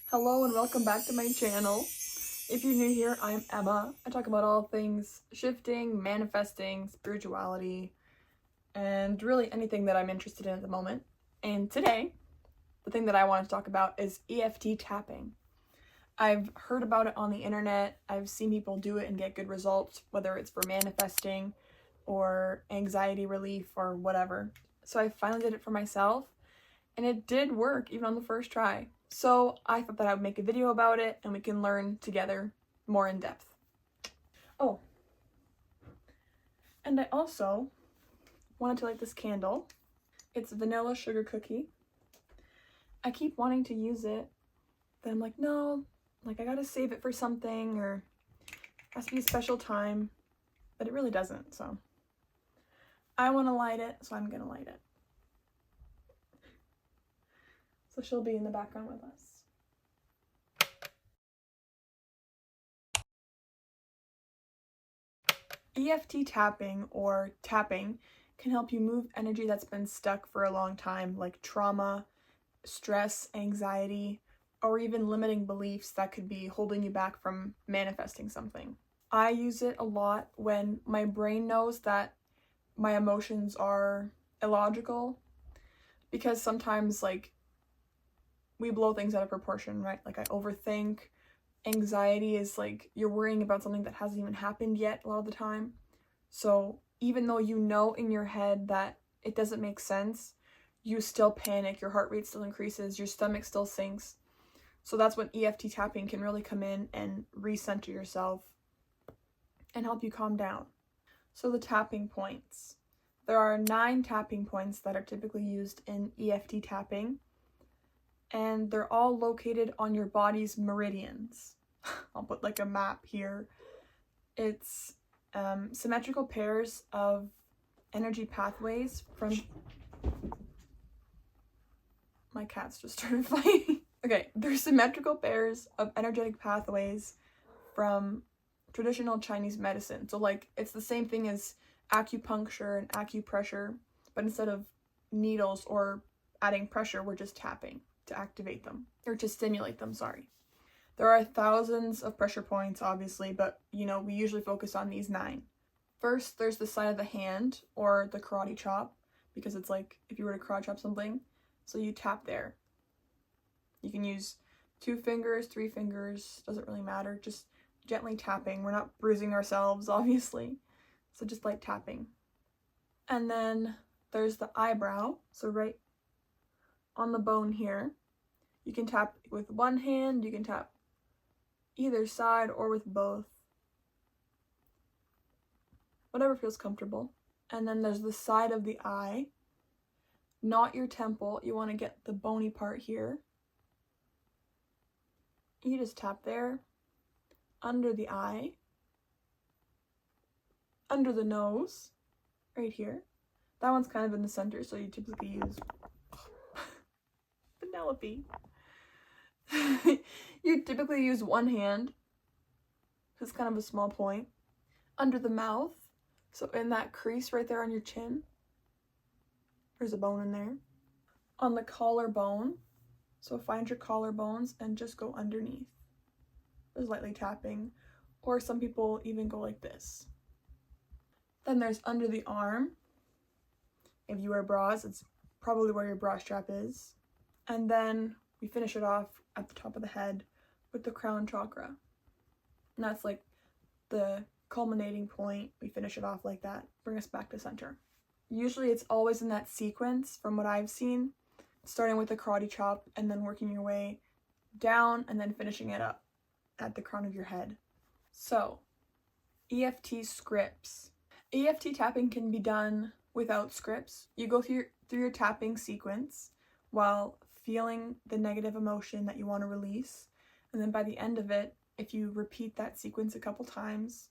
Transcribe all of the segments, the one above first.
Hello and welcome back to my channel. If you're new here, I'm Emma. I talk about all things shifting, manifesting, spirituality, and really anything that I'm interested in at the moment. And today, the thing that I want to talk about is EFT tapping. I've heard about it on the internet. I've seen people do it and get good results, whether it's for manifesting or anxiety relief or whatever. So I finally did it for myself, and it did work even on the first try. So I thought that I would make a video about it and we can learn together more in depth. Oh, and I also wanted to light this candle. It's a vanilla sugar cookie. I keep wanting to use it, then I'm like, no, like I gotta save it for something, or it has to be a special time, but it really doesn't, so I want to light it, so I'm gonna light it. So she'll be in the background with us. EFT tapping, or tapping, can help you move energy that's been stuck for a long time, like trauma, stress, anxiety, or even limiting beliefs that could be holding you back from manifesting something. I use it a lot when my brain knows that my emotions are illogical, because sometimes like we blow things out of proportion, right? Like I overthink. Anxiety is like you're worrying about something that hasn't even happened yet a lot of the time. So even though you know in your head that it doesn't make sense, you still panic, your heart rate still increases, your stomach still sinks. So that's when EFT tapping can really come in and recenter yourself and help you calm down. So the tapping points. There are 9 tapping points that are typically used in EFT tapping, and they're all located on your body's meridians. I'll put like a map here. It's symmetrical pairs of energy pathways from... My cats just started fighting. Okay, they're symmetrical pairs of energetic pathways from traditional Chinese medicine. So like it's the same thing as acupuncture and acupressure, but instead of needles or adding pressure, we're just tapping to activate them, or to stimulate them, sorry. There are thousands of pressure points, obviously, but we usually focus on these 9. First, there's the side of the hand, or the karate chop, because it's like if you were to karate chop something, so you tap there. You can use 2 fingers, 3 fingers, doesn't really matter, just gently tapping. We're not bruising ourselves, obviously, so just light tapping. And then there's the eyebrow, so right on the bone here. You can tap with one hand, you can tap either side or with both. Whatever feels comfortable. And then there's the side of the eye, not your temple. You want to get the bony part here. You just tap there, under the eye, under the nose, right here. That one's kind of in the center, so you typically use Penelope. You typically use one hand. It's kind of a small point. Under the mouth, so in that crease right there on your chin, there's a bone in there. On the collarbone, so find your collarbones and just go underneath. Just lightly tapping, or some people even go like this. Then there's under the arm. If you wear bras, it's probably where your bra strap is. And then we finish it off at the top of the head with the crown chakra. And that's like the culminating point. We finish it off like that, bring us back to center. Usually it's always in that sequence from what I've seen, starting with the karate chop and then working your way down and then finishing it up at the crown of your head. So, EFT scripts. EFT tapping can be done without scripts. You go through your tapping sequence while feeling the negative emotion that you want to release, and then by the end of it, if you repeat that sequence a couple times,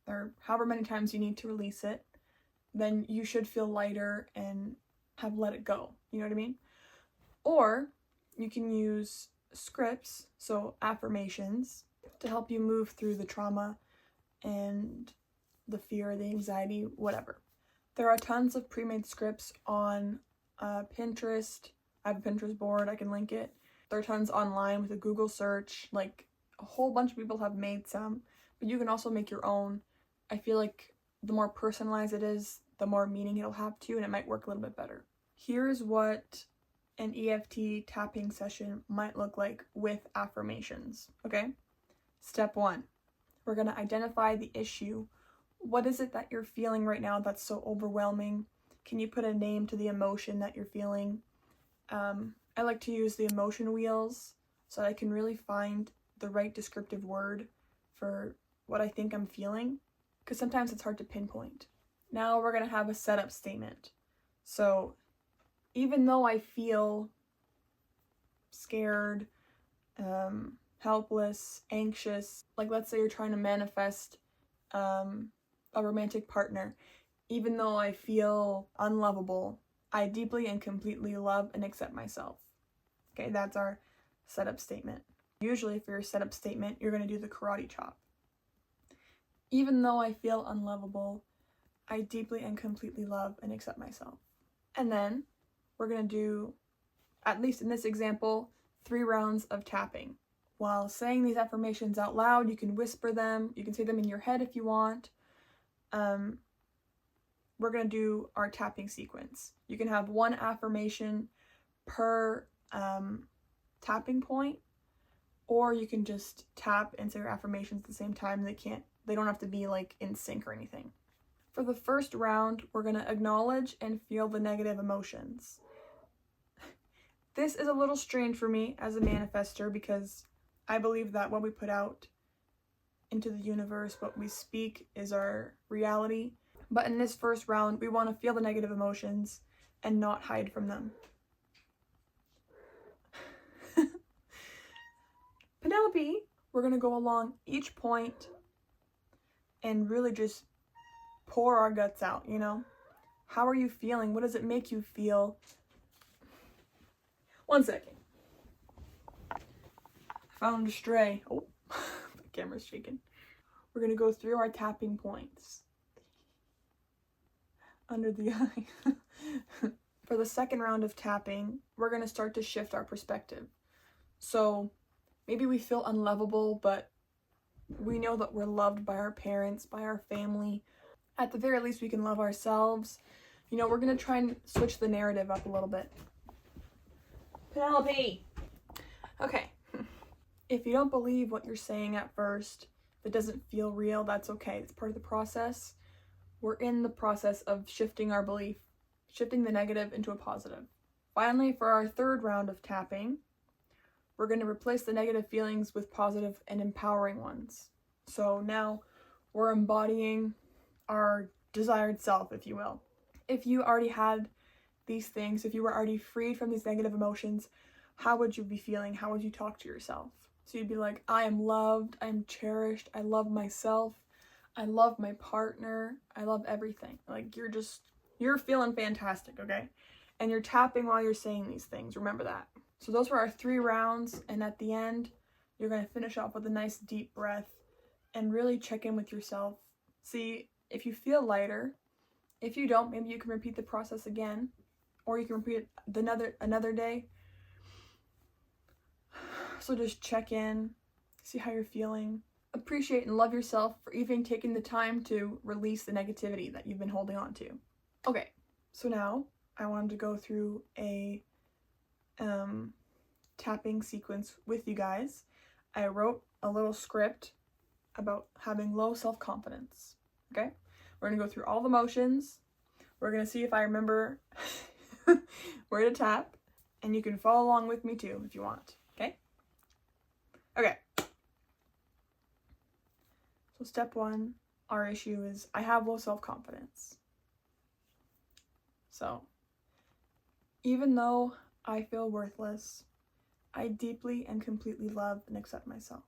or however many times you need to release it, then you should feel lighter and have let it go. You know what I mean? Or you can use scripts, so affirmations, to help you move through the trauma and the fear, the anxiety, whatever. There are tons of pre-made scripts on Pinterest. I have a Pinterest board, I can link it. There are tons online with a Google search. Like, a whole bunch of people have made some, but you can also make your own. I feel like the more personalized it is, the more meaning it'll have to you, and it might work a little bit better. Here's what an EFT tapping session might look like with affirmations, okay? Step 1, we're going to identify the issue. What is it that you're feeling right now that's so overwhelming? Can you put a name to the emotion that you're feeling? I like to use the emotion wheels so I can really find the right descriptive word for what I think I'm feeling, because sometimes it's hard to pinpoint. Now we're going to have a setup statement. So even though I feel scared, helpless, anxious, like let's say you're trying to manifest a romantic partner, even though I feel unlovable, I deeply and completely love and accept myself. Okay, that's our setup statement. Usually for your setup statement, you're going to do the karate chop. Even though I feel unlovable, I deeply and completely love and accept myself. And then we're going to do, at least in this example, 3 rounds of tapping. While saying these affirmations out loud, you can whisper them, you can say them in your head if you want. We're going to do our tapping sequence. You can have 1 affirmation per tapping point, or you can just tap and say your affirmations at the same time. They don't have to be like in sync or anything. For the first round, we're going to acknowledge and feel the negative emotions. This is a little strange for me as a manifester, because I believe that what we put out into the universe, what we speak, is our reality. But in this first round, we want to feel the negative emotions and not hide from them. Penelope, we're going to go along each point and really just pour our guts out, you know? How are you feeling? What does it make you feel? 1 second. I found a stray. Oh, the camera's shaking. We're going to go through our tapping points. Under the eye. For the second round of tapping, we're going to start to shift our perspective. So maybe we feel unlovable, but we know that we're loved by our parents, by our family. At the very least, we can love ourselves. You know, we're going to try and switch the narrative up a little bit. Penelope! Okay. If you don't believe what you're saying at first, if it doesn't feel real, that's okay. It's part of the process. We're in the process of shifting our belief, shifting the negative into a positive. Finally, for our third round of tapping, we're going to replace the negative feelings with positive and empowering ones. So now we're embodying our desired self, if you will. If you already had these things, if you were already freed from these negative emotions, how would you be feeling? How would you talk to yourself? So you'd be like, I am loved, I am cherished, I love myself, I love my partner, I love everything. Like, you're feeling fantastic, okay? And you're tapping while you're saying these things, remember that. So those were our 3 rounds, and at the end, you're going to finish off with a nice deep breath and really check in with yourself. See if you feel lighter. If you don't, maybe you can repeat the process again, or you can repeat it another day. So just check in, see how you're feeling. Appreciate and love yourself for even taking the time to release the negativity that you've been holding on to. Okay, so now I wanted to go through a tapping sequence with you guys. I wrote a little script about having low self-confidence, okay? We're going to go through all the motions. We're going to see if I remember where to tap, and you can follow along with me too if you want, okay? Okay. So step 1, our issue is I have low self-confidence. So, even though I feel worthless, I deeply and completely love and accept myself.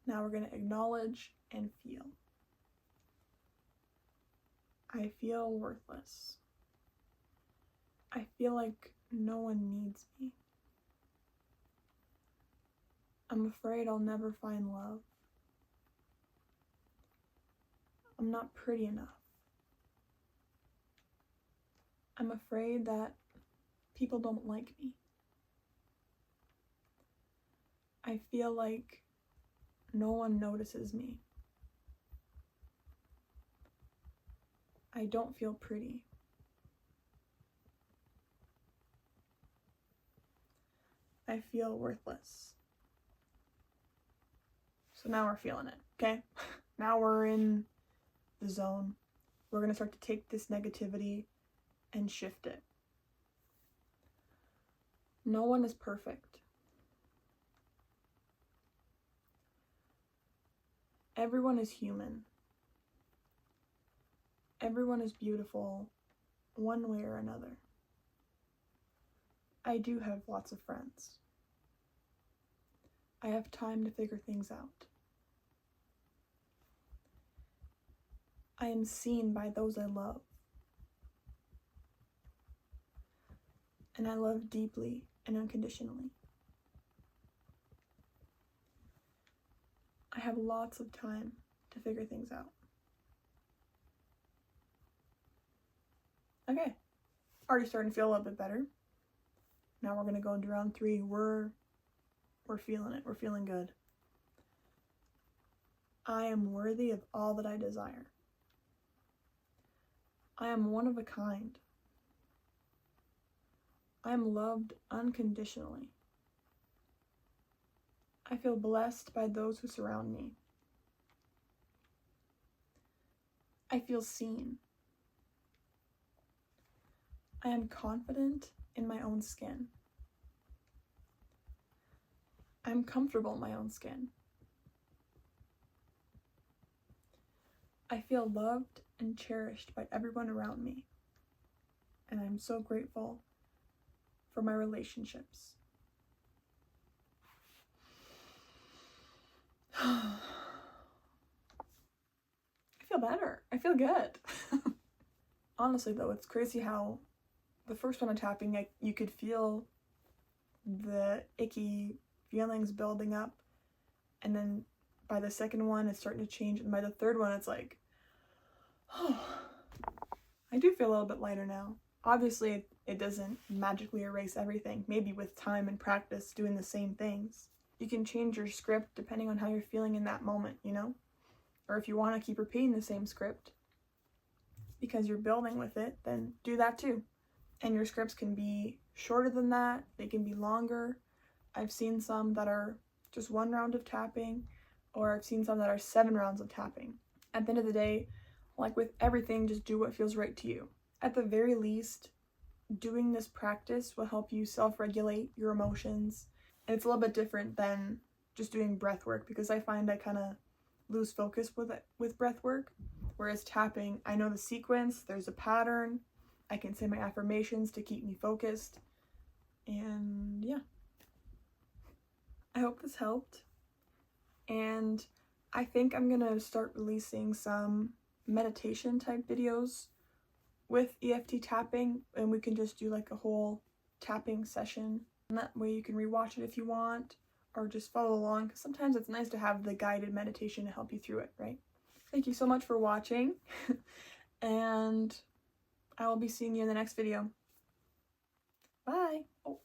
Now we're going to acknowledge and feel. I feel worthless. I feel like no one needs me. I'm afraid I'll never find love. I'm not pretty enough. I'm afraid that people don't like me. I feel like no one notices me. I don't feel pretty. I feel worthless. So now we're feeling it, okay? Now we're in the zone. We're going to start to take this negativity and shift it. No one is perfect. Everyone is human. Everyone is beautiful, one way or another. I do have lots of friends. I have time to figure things out. I am seen by those I love. And I love deeply and unconditionally. I have lots of time to figure things out. Okay, already starting to feel a little bit better. Now we're going to go into round 3. We're feeling it. We're feeling good. I am worthy of all that I desire. I am one of a kind. I am loved unconditionally. I feel blessed by those who surround me. I feel seen. I am confident in my own skin. I'm comfortable in my own skin. I feel loved and cherished by everyone around me. And I'm so grateful for my relationships. I feel better. I feel good. Honestly though, it's crazy how the first one of tapping, you could feel the icky feelings building up, and then by the second one it's starting to change, and by the third one it's like, oh, I do feel a little bit lighter now. Obviously it doesn't magically erase everything. Maybe with time and practice doing the same things, you can change your script depending on how you're feeling in that moment, you know? Or if you want to keep repeating the same script because you're building with it, then do that too. And your scripts can be shorter than that, they can be longer. I've seen some that are just 1 round of tapping, or I've seen some that are 7 rounds of tapping. At the end of the day, like with everything, just do what feels right to you. At the very least, doing this practice will help you self-regulate your emotions. And it's a little bit different than just doing breath work, because I find I kind of lose focus with breath work. Whereas tapping, I know the sequence, there's a pattern, I can say my affirmations to keep me focused. And yeah. I hope this helped. And I think I'm gonna start releasing some meditation type videos with EFT tapping, and we can just do like a whole tapping session. And that way you can rewatch it if you want, or just follow along, because sometimes it's nice to have the guided meditation to help you through it, right? Thank you so much for watching, and I will be seeing you in the next video. Bye! Oh.